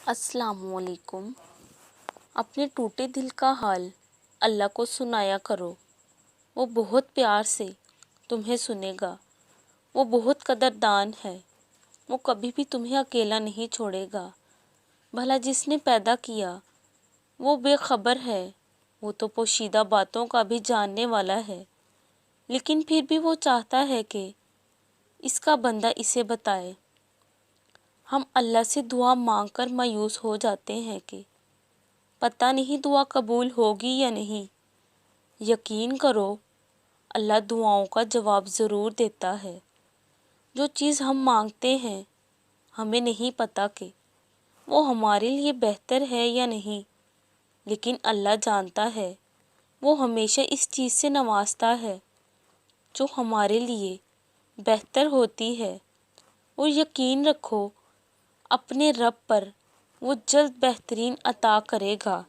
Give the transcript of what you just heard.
السلام علیکم۔ اپنے ٹوٹے دل کا حال اللہ کو سنایا کرو، وہ بہت پیار سے تمہیں سنے گا۔ وہ بہت قدردان ہے، وہ کبھی بھی تمہیں اکیلا نہیں چھوڑے گا۔ بھلا جس نے پیدا کیا وہ بے خبر ہے، وہ تو پوشیدہ باتوں کا بھی جاننے والا ہے، لیکن پھر بھی وہ چاہتا ہے کہ اس کا بندہ اسے بتائے۔ ہم اللہ سے دعا مانگ کر مایوس ہو جاتے ہیں کہ پتہ نہیں دعا قبول ہوگی یا نہیں۔ یقین کرو، اللہ دعاؤں کا جواب ضرور دیتا ہے۔ جو چیز ہم مانگتے ہیں ہمیں نہیں پتہ کہ وہ ہمارے لیے بہتر ہے یا نہیں، لیکن اللہ جانتا ہے۔ وہ ہمیشہ اس چیز سے نوازتا ہے جو ہمارے لیے بہتر ہوتی ہے، اور یقین رکھو اپنے رب پر، وہ جلد بہترین عطا کرے گا۔